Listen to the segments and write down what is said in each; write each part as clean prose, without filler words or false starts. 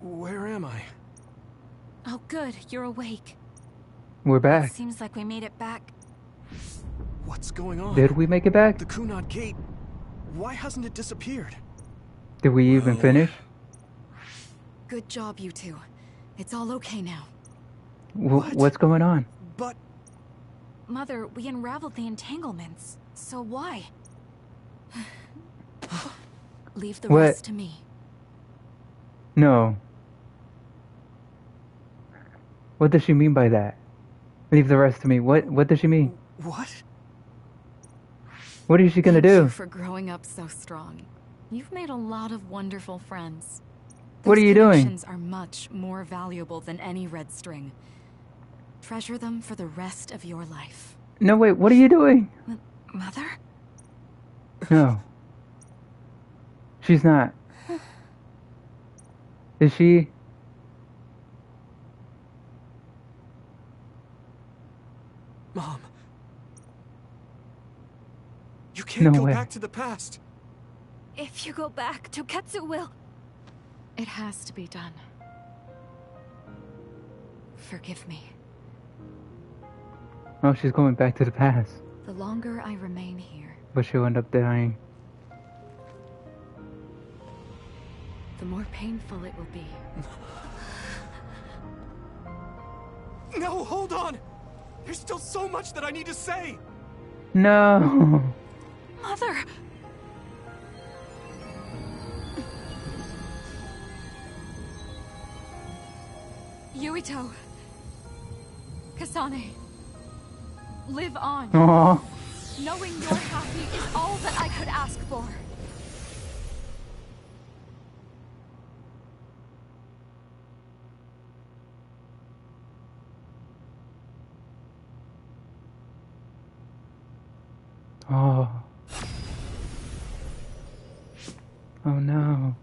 Where am I? Oh good, you're awake. We're back. It seems like we made it back. What's going on? Did we make it back? The Kunad Gate. Why hasn't it disappeared? Did we even finish? Good job, you two. It's all okay now. What's going on? But... Mother, we unraveled the entanglements. So why? Leave the rest to me. No. What does she mean by that? Leave the rest to me. What does she mean? What? What is she gonna do? Thank you for growing up so strong. You've made a lot of wonderful friends. What are you doing? Connections are much more valuable than any red string. Treasure them for the rest of your life. No, wait, what are you doing? Mother? No. She's not. Is she? Mom. You can't go way. back to the past. If you go back, Toketsu will... It has to be done. Forgive me. Oh, she's going back to the past. The longer I remain here, But she'll end up dying. the more painful it will be. No, hold on! There's still so much that I need to say! No. Mother! Yuito. Kasane. Live on. Aww. Knowing you're happy is all that I could ask for. Oh. Oh no.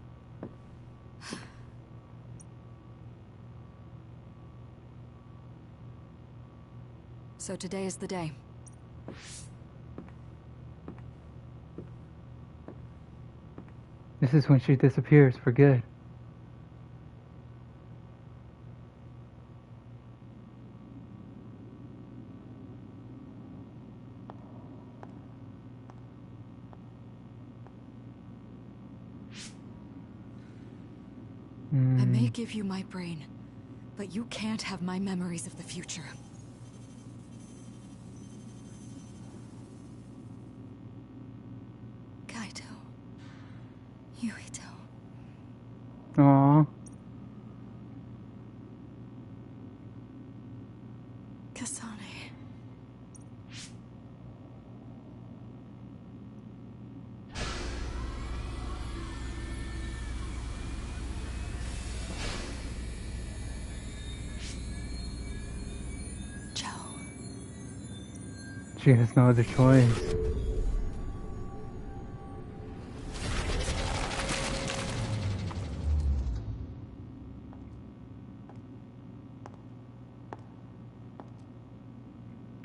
So today is the day. This is when she disappears for good. I may give you my brain, but you can't have my memories of the future. Kaito. Yuito. Aww. Kasane. Joe. She has no other choice.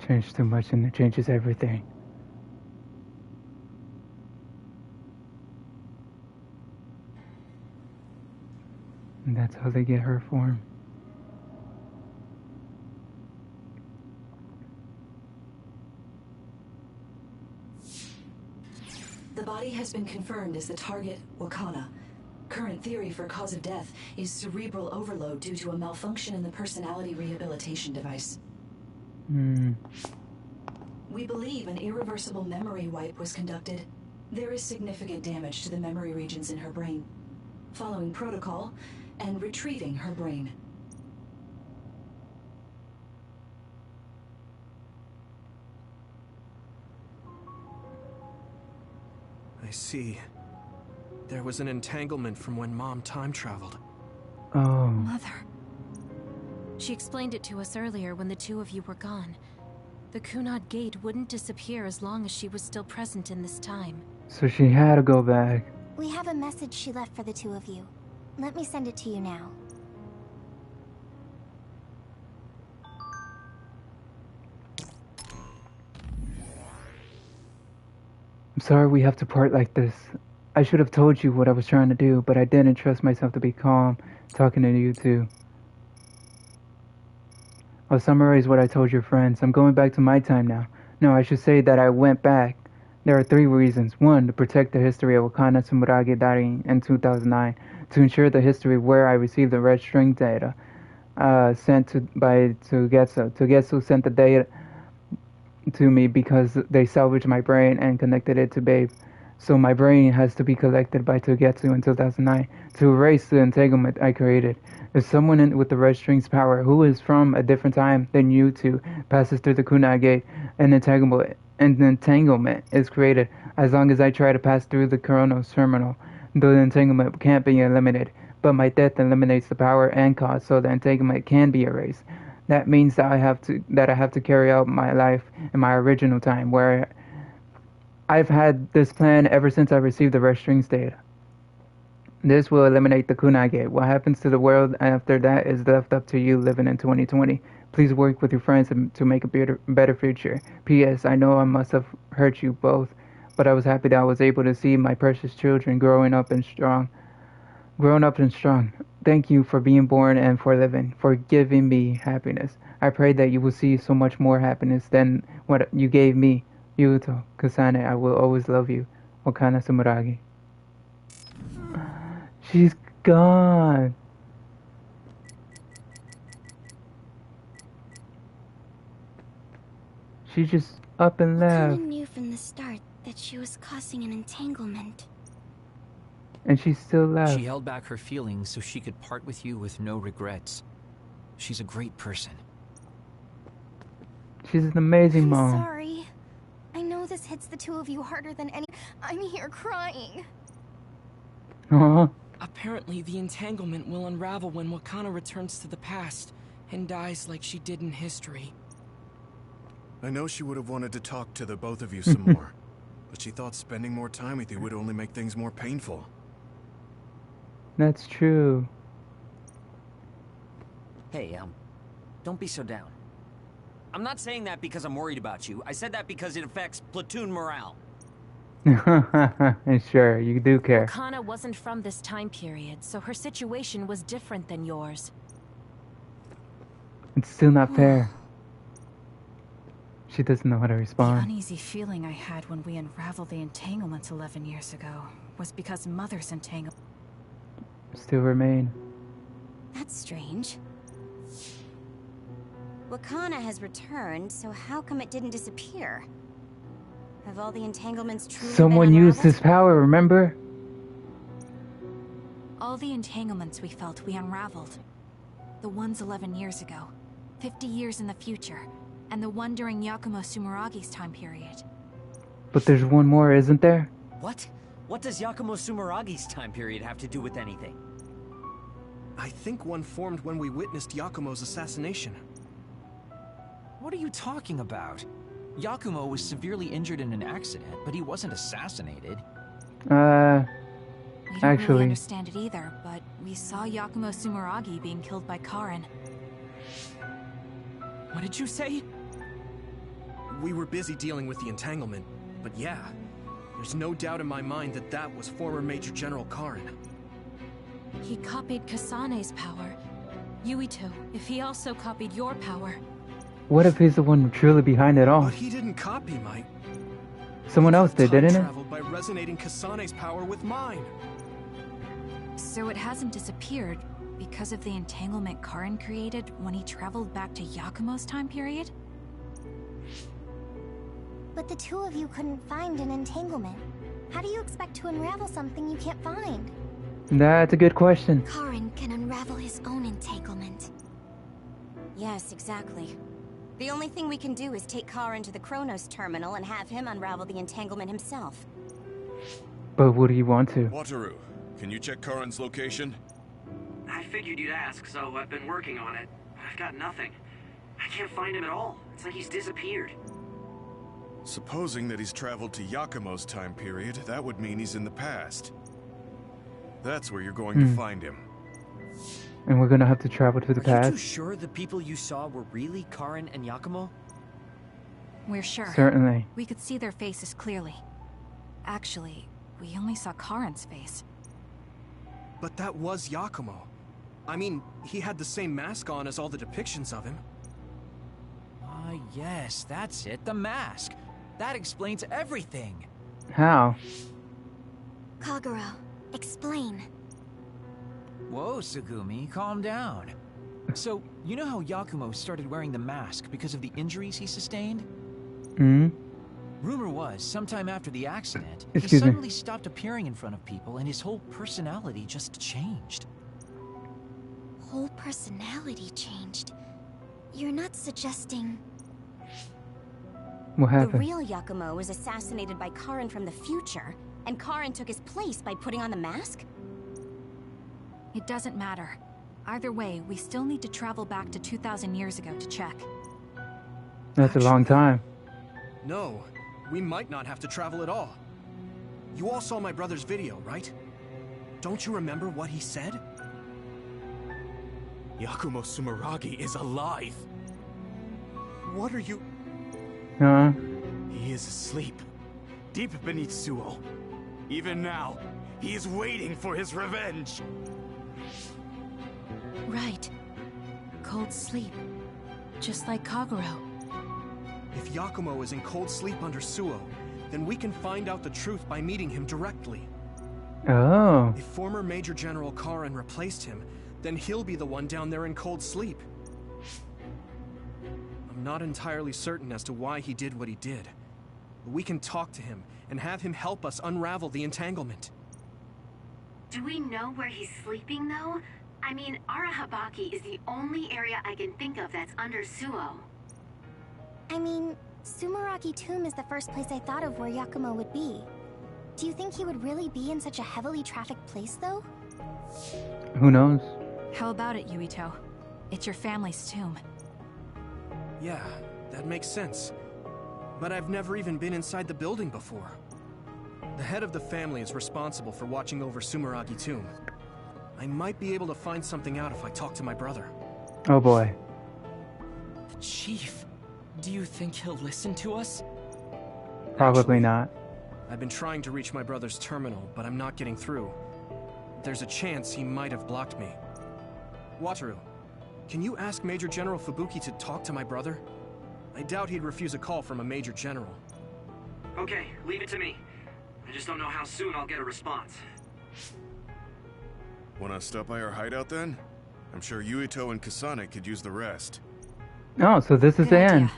Change too much and it changes everything. And that's how they get her form. The body has been confirmed as the target, Wakana. Current theory for cause of death is cerebral overload due to a malfunction in the personality rehabilitation device. We believe an irreversible memory wipe was conducted. There is significant damage to the memory regions in her brain. Following protocol and retrieving her brain. I see. There was an entanglement from when Mom time traveled. Oh. Mother. She explained it to us earlier when the two of you were gone. The Kunad Gate wouldn't disappear as long as she was still present in this time. So she had to go back. We have a message she left for the two of you. Let me send it to you now. I'm sorry we have to part like this. I should have told you what I was trying to do, but I didn't trust myself to be calm talking to you two. I'll summarize what I told your friends. I'm going back to my time now. No, I should say that I went back. There are 3 reasons. 1, to protect the history of Wakana Sumuragi dying in 2009. To ensure the history where I received the red string data sent by Togetsu. Togetsu sent the data to me because they salvaged my brain and connected it to Babe. So my brain has to be collected by Togetsu in 2009 to erase the entanglement I created. If someone with the red string's power, who is from a different time than you two, passes through the kunai gate, an entanglement is created. As long as I try to pass through the Chronos terminal, the entanglement can't be eliminated. But my death eliminates the power and cause, so the entanglement can be erased. That means that I have to carry out my life in my original time, where I've had this plan ever since I received the red strings data. This will eliminate the kunai gate. What happens to the world after that is left up to you living in 2020. Please work with your friends to make a better future. P.S. I know I must have hurt you both, but I was happy that I was able to see my precious children growing up and strong. Thank you for being born and for living, for giving me happiness. I pray that you will see so much more happiness than what you gave me. Yuto, Kasane, I will always love you. Wakana Sumuragi. She's gone. She just up and left. Wakana knew from the start that she was causing an entanglement. And she still left. She held back her feelings so she could part with you with no regrets. She's a great person. She's an amazing I'm mom. sorry. I know this hits the 2 of you harder than any. I'm here crying. Aww. Apparently, the entanglement will unravel when Wakana returns to the past and dies like she did in history. I know she would have wanted to talk to the both of you some more, but she thought spending more time with you would only make things more painful. That's true. Hey, don't be so down. I'm not saying that because I'm worried about you. I said that because it affects platoon morale. Sure, you do care. Wakana wasn't from this time period, so her situation was different than yours. It's still not fair. She doesn't know how to The respond. uneasy feeling I had when we unraveled the entanglements 11 years ago was because Mother's entanglement. Still remain. That's strange. Wakana has returned, so how come it didn't disappear? Have all the entanglements truly Someone been used unraveled? his power, remember? All the entanglements we felt, we unraveled. The ones 11 years ago, 50 years in the future, and the one during Yakumo Sumeragi's time period. But there's one more, isn't there? What? What does Yakumo Sumeragi's time period have to do with anything? I think one formed when we witnessed Yakumo's assassination. What are you talking about? Yakumo was severely injured in an accident, but he wasn't assassinated. We don't Actually. really understand it either, but we saw Yakumo Sumeragi being killed by Karin. What did you say? We were busy dealing with the entanglement, but yeah, there's no doubt in my mind that that was former Major General Karin. He copied Kasane's power. Yuito, if he also copied your power. What if he's the one truly behind it all? But he didn't copy my... Someone else did, didn't it? traveled by resonating Kasane's power with mine. So it hasn't disappeared because of the entanglement Karin created when he traveled back to Yakumo's time period? But the 2 of you couldn't find an entanglement. How do you expect to unravel something you can't find? That's a good question. Karin can unravel his own entanglement. Yes, exactly. The only thing we can do is take Karin to the Chronos terminal and have him unravel the entanglement himself. But would he want to? Wataru, can you check Karin's location? I figured you'd ask, so I've been working on it. I've got nothing. I can't find him at all. It's like he's disappeared. Supposing that he's traveled to Yakumo's time period, that would mean he's in the past. That's where you're going to find him. And we're gonna have to travel to the Are you too past? sure the people you saw were really Karin and Yakumo? We're sure. Certainly. We could see their faces clearly. Actually, We only saw Karin's face. But that was Yakumo. I mean, he had the same mask on as all the depictions of him. Ah, yes, that's it, the mask. That explains everything. How? Kagero, explain. Whoa, Tsugumi, calm down. So, you know how Yakumo started wearing the mask because of the injuries he sustained? Hmm? Rumor was, sometime after the accident, he Excuse me. suddenly stopped appearing in front of people and his whole personality just changed. Whole personality changed. You're not suggesting... What The happened? real Yakumo was assassinated by Karin from the future, and Karin took his place by putting on the mask? It doesn't matter. Either way, we still need to travel back to 2,000 years ago to check. That's a long time. No, we might not have to travel at all. You all saw my brother's video, right? Don't you remember what he said? Yakumo Sumeragi is alive. What are you... Huh? He is asleep, deep beneath Suo. Even now, he is waiting for his revenge. Right. Cold sleep. Just like Kagero. If Yakumo is in cold sleep under Suo, then we can find out the truth by meeting him directly. Oh. If former Major General Karin replaced him, then he'll be the one down there in cold sleep. I'm not entirely certain as to why he did what he did. But we can talk to him and have him help us unravel the entanglement. Do we know where he's sleeping, though? I mean, Arahabaki is the only area I can think of that's under Suo. I mean, Sumeragi Tomb is the first place I thought of where Yakumo would be. Do you think he would really be in such a heavily trafficked place, though? Who knows? How about it, Yuito? It's your family's tomb. Yeah, that makes sense. But I've never even been inside the building before. The head of the family is responsible for watching over Sumeragi Tomb. I might be able to find something out if I talk to my brother. Oh boy. The chief. Do you think he'll listen to us? Probably not. I've been trying to reach my brother's terminal, but I'm not getting through. There's a chance he might have blocked me. Wataru, can you ask Major General Fubuki to talk to my brother? I doubt he'd refuse a call from a Major General. Okay, leave it to me. I just don't know how soon I'll get a response. Wanna stop by our hideout then? I'm sure Yuito and Kasane could use the rest. Oh, so this is Good the idea. end.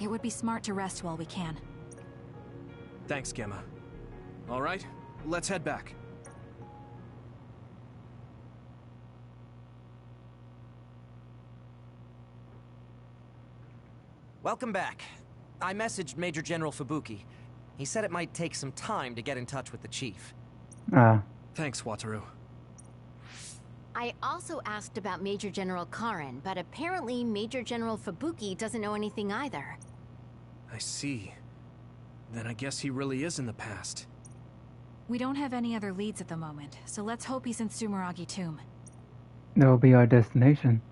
It would be smart to rest while we can. Thanks, Gemma. All right, let's head back. Welcome back. I messaged Major General Fubuki. He said it might take some time to get in touch with the chief. Thanks, Wataru. I also asked about Major General Karin, but apparently Major General Fubuki doesn't know anything either. I see. Then I guess he really is in the past. We don't have any other leads at the moment, so let's hope he's in Sumeragi Tomb. That'll be our destination.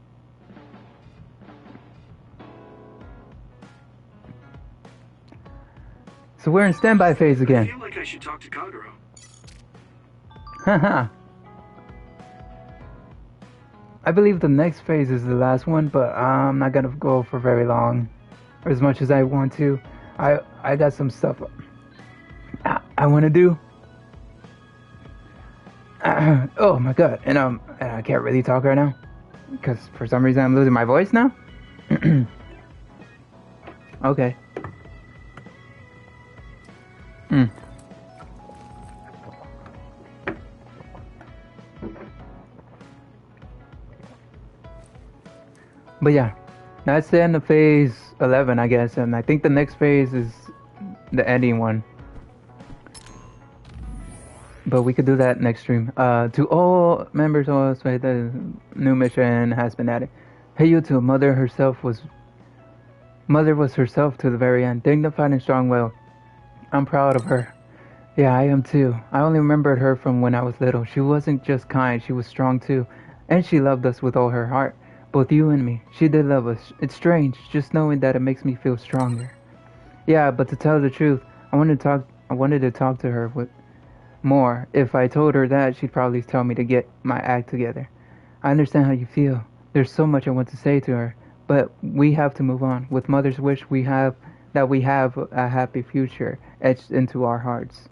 So we're in standby phase I again. feel like I should talk to Kagero. Haha. I believe the next phase is the last one, but I'm not gonna go for very long, or as much as I want to. I got some stuff I want to do. Oh my god, and I can't really talk right now because for some reason I'm losing my voice now. Okay. But yeah, that's the end of phase 11, I guess, and I think the next phase is the ending one. But we could do that next stream. To all members, also the new mission has been added. Hey, YouTube, Mother was herself to the very end, dignified and strong-willed. I'm proud of her. Yeah, I am too. I only remembered her from when I was little. She wasn't just kind, she was strong too. And she loved us with all her heart. Both you and me. She did love us. It's strange, just knowing that it makes me feel stronger. Yeah, but to tell the truth, I wanted to talk to her more. If I told her that, she'd probably tell me to get my act together. I understand how you feel. There's so much I want to say to her, but we have to move on. With Mother's wish, we have a happy future etched into our hearts.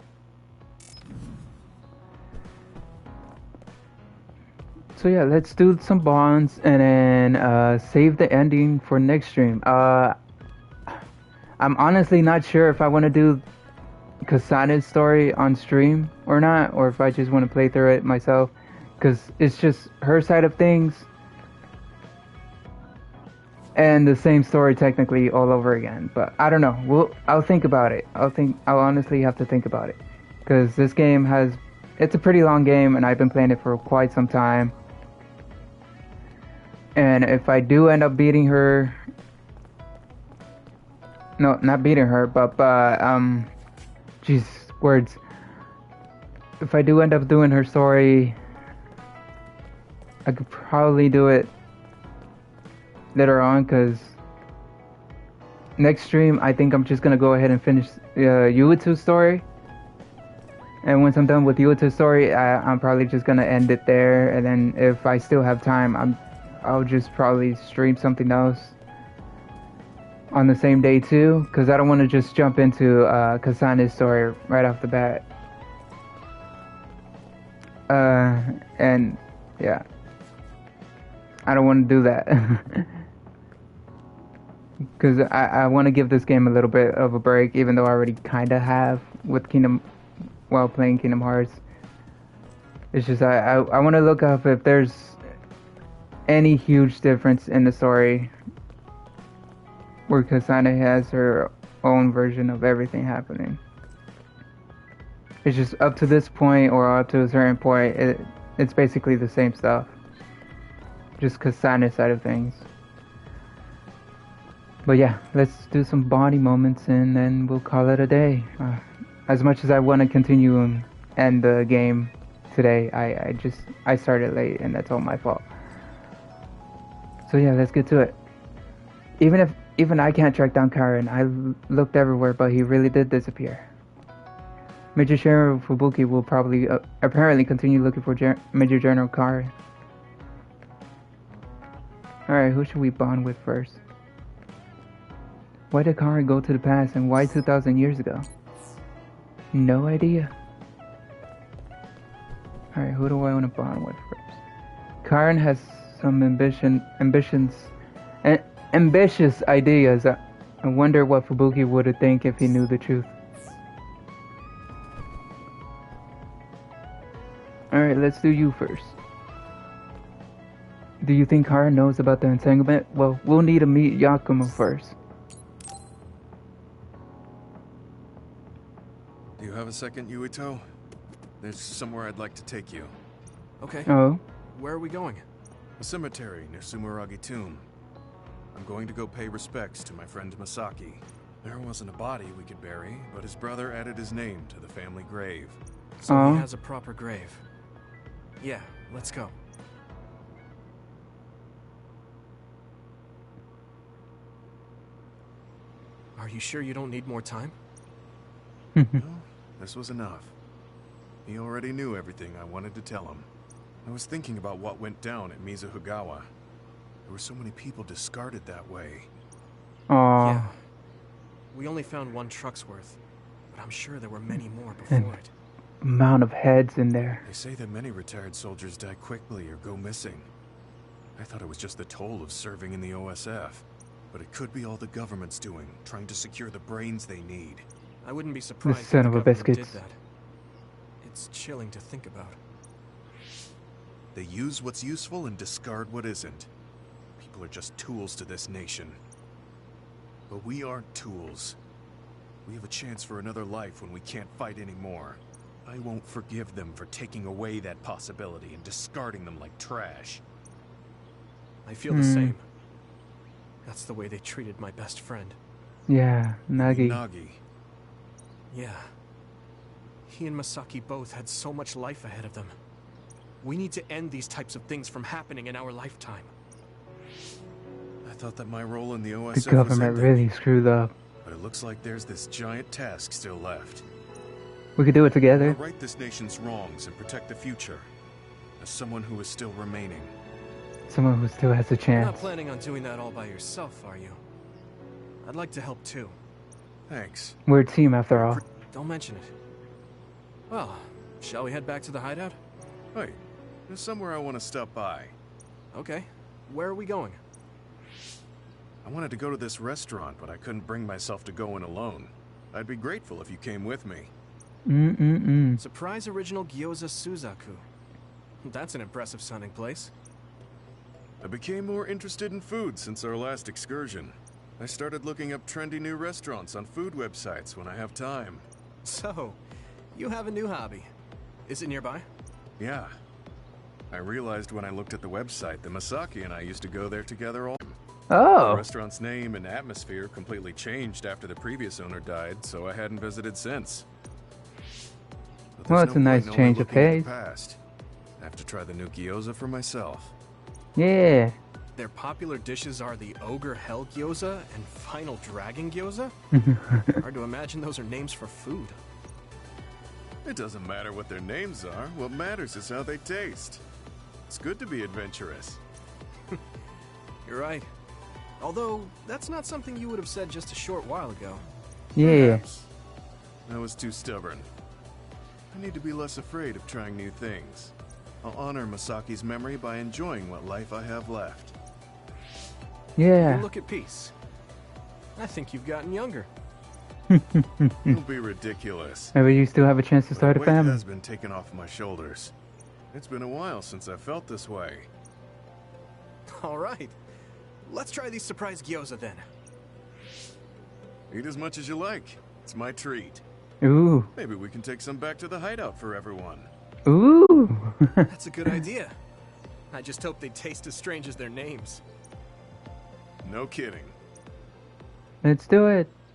So yeah, let's do some bonds and then save the ending for next stream. I'm honestly not sure if I want to do Kasana's story on stream or not, or if I just want to play through it myself, because it's just her side of things and the same story technically all over again. But I don't know. I'll think about it. I'll honestly have to think about it, because this game it's a pretty long game and I've been playing it for quite some time. And if I do end up beating her, no, not beating her, but jeez, words. If I do end up doing her story, I could probably do it later on, because next stream I think I'm just gonna go ahead and finish Yuitu's story. And once I'm done with Yuitu's story, I'm probably just gonna end it there. And then if I still have time, I'll just probably stream something else on the same day too, because I don't want to just jump into Kasana's story right off the bat. And yeah, I don't want to do that. Because I want to give this game a little bit of a break, even though I already kind of have with while playing Kingdom Hearts. It's just I want to look up if there's any huge difference in the story where Kasana has her own version of everything happening. It's just up to this point, or up to a certain point, it's basically the same stuff. Just Kasana's side of things. But yeah, let's do some body moments and then we'll call it a day. As much as I want to continue and end the game today, I started late and that's all my fault. So yeah, let's get to it. Even I can't track down Karen. I looked everywhere, but he really did disappear. Major General Fubuki will probably apparently continue looking for Major General Karen. Alright, who should we bond with first? Why did Karen go to the past, and why 2,000 years ago? No idea. Alright, who do I want to bond with first? Karen has some ambitious ideas. I wonder what Fubuki would think if he knew the truth. Alright, let's do you first. Do you think Karen knows about the entanglement? Well, we'll need to meet Yakumo first. Do you have a second, Yuito? There's somewhere I'd like to take you. Okay. Oh? Where are we going? A cemetery near Sumeragi Tomb. I'm going to go pay respects to my friend Masaki. There wasn't a body we could bury, but his brother added his name to the family grave. So he has a proper grave. Yeah, let's go. Are you sure you don't need more time? No, this was enough. He already knew everything I wanted to tell him. I was thinking about what went down at Mizuhigawa. There were so many people discarded that way. Aww. Yeah. We only found one truck's worth, but I'm sure there were many more before it. Amount of heads in there. They say that many retired soldiers die quickly or go missing. I thought it was just the toll of serving in the OSF. But it could be all the government's doing, trying to secure the brains they need. I wouldn't be surprised if son the of a government did biscuits. that. It's chilling to think about. They use what's useful and discard what isn't. People are just tools to this nation. But we aren't tools. We have a chance for another life when we can't fight anymore. I won't forgive them for taking away that possibility and discarding them like trash. I feel the same. That's the way they treated my best friend. Yeah, Nagi. Nagi. Yeah. He and Masaki both had so much life ahead of them. We need to end these types of things from happening in our lifetime. I thought that my role in the OSF The government was really screwed up. But it looks like there's this giant task still left. We could do it together. I'll right this nation's wrongs and protect the future. As someone who is still remaining. Someone who still has a You're chance. not planning on doing that all by yourself, are you? I'd like to help too. Thanks. We're a team after all. Don't mention it. Well, shall we head back to the hideout? Hey, there's somewhere I want to stop by. Okay. Where are we going? I wanted to go to this restaurant, but I couldn't bring myself to go in alone. I'd be grateful if you came with me. Surprise original gyoza Suzaku. That's an impressive sounding place. I became more interested in food since our last excursion. I started looking up trendy new restaurants on food websites when I have time. So, you have a new hobby. Is it nearby? Yeah. I realized when I looked at the website that Masaki and I used to go there together all the time. Oh. The restaurant's name and atmosphere completely changed after the previous owner died, so I hadn't visited since. But Well, there's it's a no nice point in change only of looking at pace. the past. I have to try the new gyoza for myself. Yeah. Their popular dishes are the Ogre Hell Gyoza and Final Dragon Gyoza? Hard to imagine those are names for food. It doesn't matter what their names are. What matters is how they taste. It's good to be adventurous. You're right. Although, that's not something you would have said just a short while ago. Yeah. Perhaps. I was too stubborn. I need to be less afraid of trying new things. I'll honor Masaki's memory by enjoying what life I have left. Yeah. You look at peace. I think you've gotten younger. Don't be ridiculous. Maybe you still have a chance to start a Weight family. has been taken off my shoulders. It's been a while since I felt this way. All right. Let's try these surprise gyoza then. Eat as much as you like. It's my treat. Ooh. Maybe we can take some back to the hideout for everyone. Ooh. That's a good idea. I just hope they taste as strange as their names. No kidding. Let's do it.